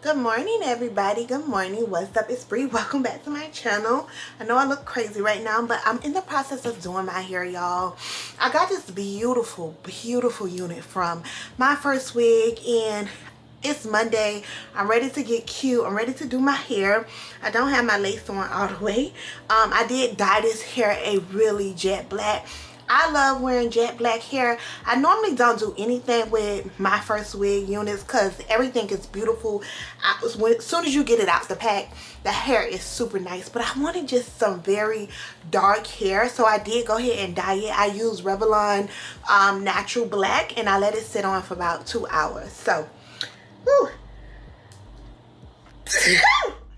Good morning, everybody. Good morning. What's up? It's Bree. Welcome back to my channel. I know I look crazy right now, but I'm in the process of doing my hair, y'all. I got this beautiful unit from MyFirstWig, and it's Monday. I'm ready to get cute. I'm ready to do my hair. I don't have my lace on all the way. I did dye this hair a really jet black. I love wearing jet black hair. I normally don't do anything with MyFirstWig units because everything is beautiful. As soon as you get it out the pack, the hair is super nice. But I wanted just some very dark hair, so I did go ahead and dye it. I used 𝗣𝗿𝗲 natural black, and I let it sit on for about 2 hours. So, whew.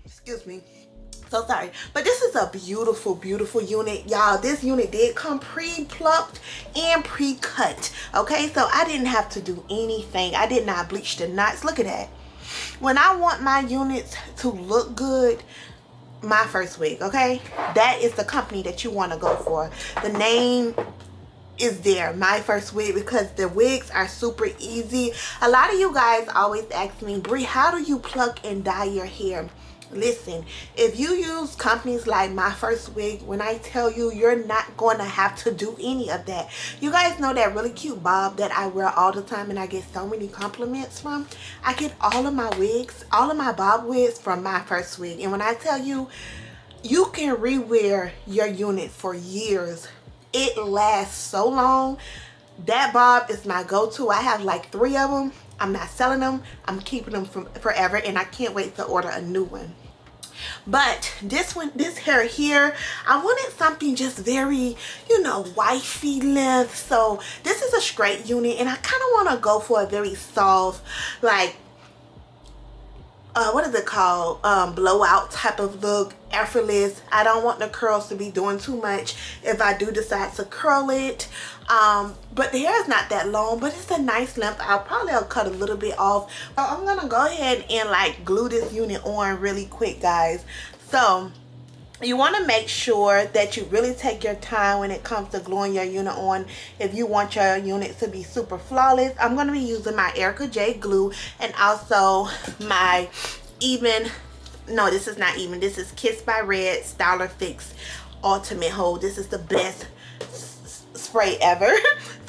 Excuse me. So sorry, but this is a beautiful unit, y'all. This unit did come pre-plucked and pre-cut. Okay, so I didn't have to do anything. I did not bleach the knots. Look at that. When I want my units to look good, MyFirstWig, okay, that is the company that you want to go for. The name is there, MyFirstWig, because the wigs are super easy. A lot of you guys always ask me, Bree, how do you pluck and dye your hair? Listen, if you use companies like MyFirstWig, when I tell you, you're not going to have to do any of that. You guys know that really cute bob that I wear all the time and I get so many compliments from? I get all of my wigs, all of my bob wigs from MyFirstWig. And when I tell you, you can rewear your unit for years. It lasts so long. That bob is my go-to. I have like 3 of them. I'm not selling them. I'm keeping them forever, and I can't wait to order a new one. But this hair here, I wanted something just very, you know, wifey length. So this is a straight unit, and I kind of want to go for a very soft, like, what is it called, blowout type of look, effortless. I don't want the curls to be doing too much if I do decide to curl it. But the hair is not that long, but it's a nice length. I'll cut a little bit off. So I'm gonna go ahead and like glue this unit on really quick, guys. So you want to make sure that you really take your time when it comes to gluing your unit on if you want your unit to be super flawless. I'm going to be using my Erica J glue and also my this is not even, this is Kiss by Red Styler Fix Ultimate Hold. This is the best spray ever.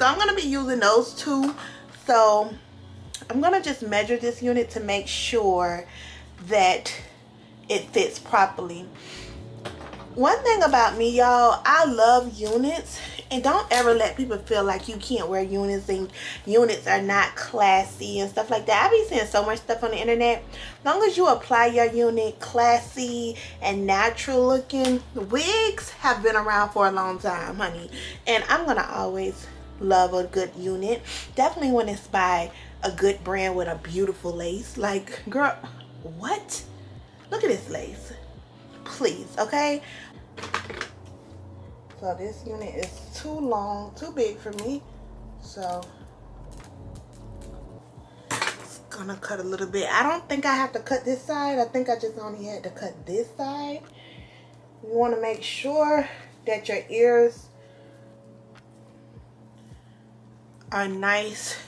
So I'm going to be using those two. So I'm going to just measure this unit to make sure that it fits properly. One thing about me, y'all, I love units, and don't ever let people feel like you can't wear units and units are not classy and stuff like that. I be seeing so much stuff on the internet. As long as you apply your unit classy and natural looking, wigs have been around for a long time, honey, and I'm gonna always love a good unit, definitely when it's by a good brand with a beautiful lace. Like, girl, what? Look at this lace, please. Okay, so this unit is too long, too big for me, so it's gonna cut a little bit. I don't think I have to cut this side. I think I just only had to cut this side. You want to make sure that your ears are nice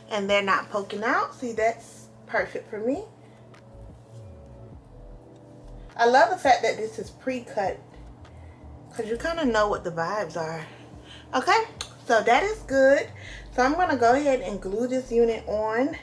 and they're not poking out. See, that's perfect for me. I love the fact that this is pre-cut because you kind of know what the vibes are. Okay, so that is good. So I'm going to go ahead and glue this unit on.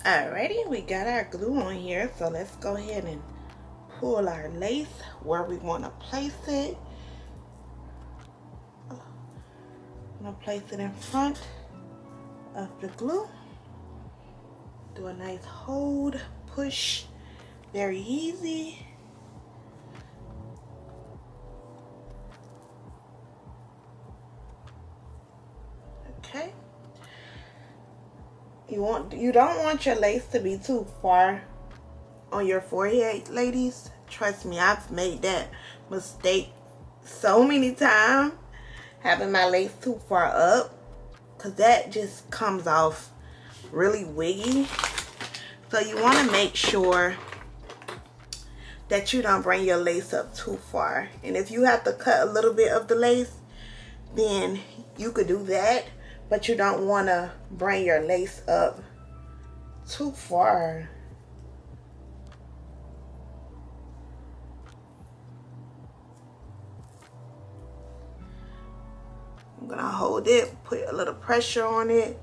Alrighty, we got our glue on here, so let's go ahead and pull our lace where we want to place it. I'm going to place it in front of the glue. Do a nice hold, push, very easy. You don't want your lace to be too far on your forehead, ladies. Trust me, I've made that mistake so many times, having my lace too far up, because that just comes off really wiggy. So you want to make sure that you don't bring your lace up too far. And if you have to cut a little bit of the lace, then you could do that, but you don't want to bring your lace up too far. I'm gonna hold it, put a little pressure on it.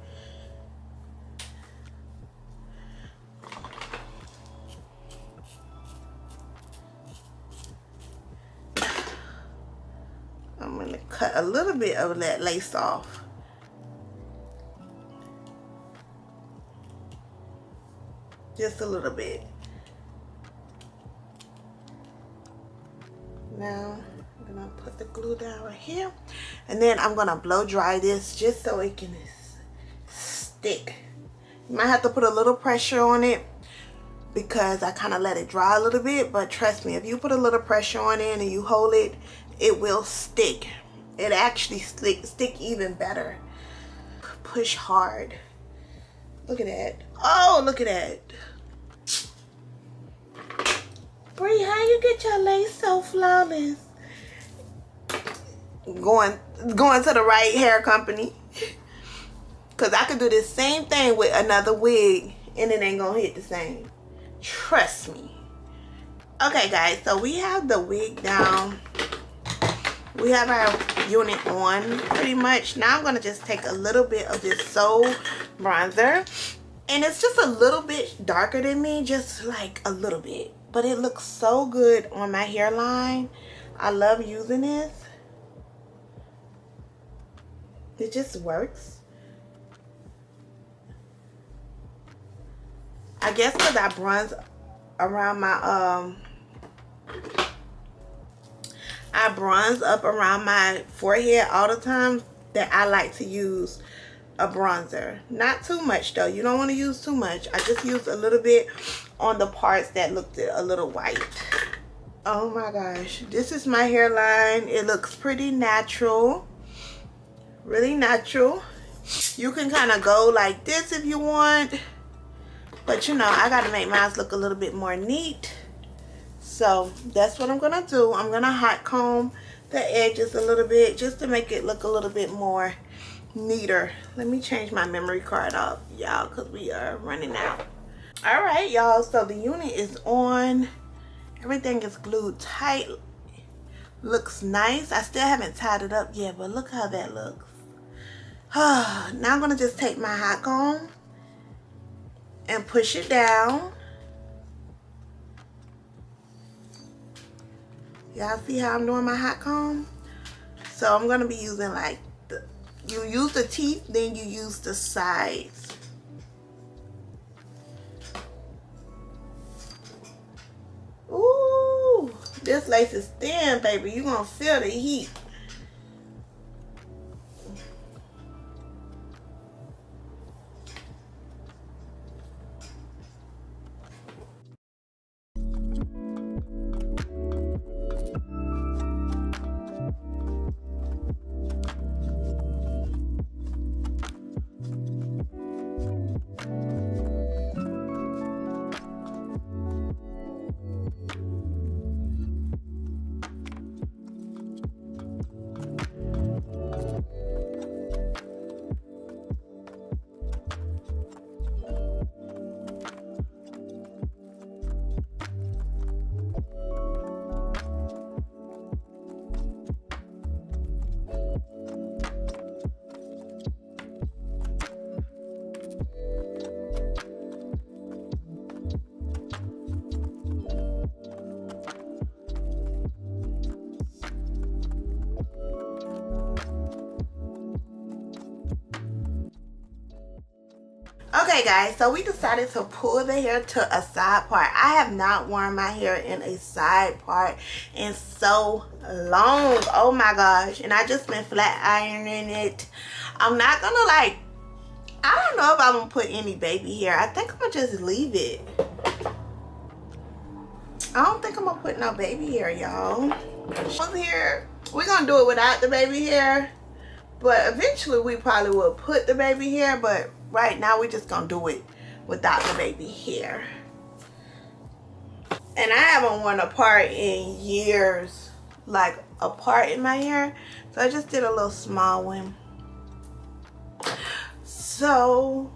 I'm gonna cut a little bit of that lace off. Just a little bit. Now I'm gonna put the glue down right here, and then I'm gonna blow dry this just so it can stick. You might have to put a little pressure on it because I kind of let it dry a little bit, but trust me, if you put a little pressure on it and you hold it, it will stick. It actually stick even better. Push hard. Look at that. Oh, look at that. Bree, how you get your lace so flawless? Going to the right hair company. Because I could do this same thing with another wig and it ain't gonna hit the same. Trust me. Okay, guys, so we have the wig down. We have our unit on pretty much. Now I'm gonna just take a little bit of this Soul bronzer, and it's just a little bit darker than me, just like a little bit, but it looks so good on my hairline. I love using this. It just works. I guess because I bronze around my I bronze up around my forehead all the time, that I like to use a bronzer. Not too much though. You don't want to use too much. I just use a little bit on the parts that looked a little white. Oh my gosh. This is my hairline. It looks pretty natural. Really natural. You can kind of go like this if you want. But you know, I got to make mine look a little bit more neat. So that's what I'm going to do. I'm going to hot comb the edges a little bit just to make it look a little bit more neater. Let me change my memory card off, y'all, because we are running out. All right, y'all. So the unit is on. Everything is glued tight. Looks nice. I still haven't tied it up yet, but look how that looks. Now I'm going to just take my hot comb and push it down. Y'all see how I'm doing my hot comb? So I'm going to be using like, you use the teeth, then you use the sides. Ooh, this lace is thin, baby. You're going to feel the heat. Okay guys, so we decided to pull the hair to a side part. I have not worn my hair in a side part in so long. Oh my gosh. And I just been flat ironing it. I'm not gonna like I don't know if I'm gonna put any baby hair. I think I'm gonna just leave it. I don't think I'm gonna put no baby hair, y'all. Here, we're gonna do it without the baby hair, but eventually we probably will put the baby hair, but right now we're just gonna do it without the baby hair. And I haven't worn a part in years, like a part in my hair, so I just did a little small one. So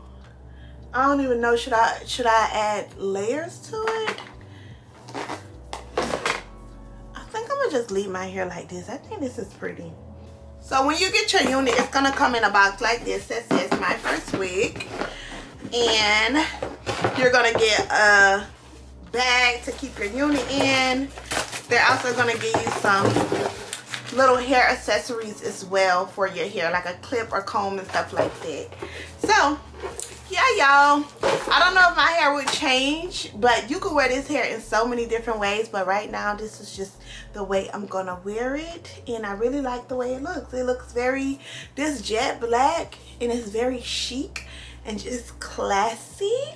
I don't even know, should I add layers to it? I think I'm gonna just leave my hair like this. I think this is pretty. So when you get your unit, it's gonna come in a box like this that says MyFirstWig, and you're gonna get a bag to keep your unit in. They're also gonna give you some little hair accessories as well for your hair, like a clip or comb and stuff like that. So yeah, y'all, I don't know if my hair would change, but you can wear this hair in so many different ways, but right now this is just the way I'm gonna wear it, and I really like the way it looks. It looks very, this jet black, and it's very chic and just classy.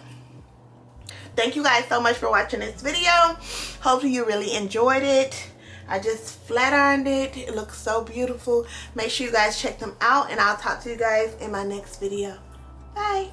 Thank you guys so much for watching this video. Hopefully you really enjoyed it. I just flat ironed it. It looks so beautiful. Make sure you guys check them out, and I'll talk to you guys in my next video. Bye.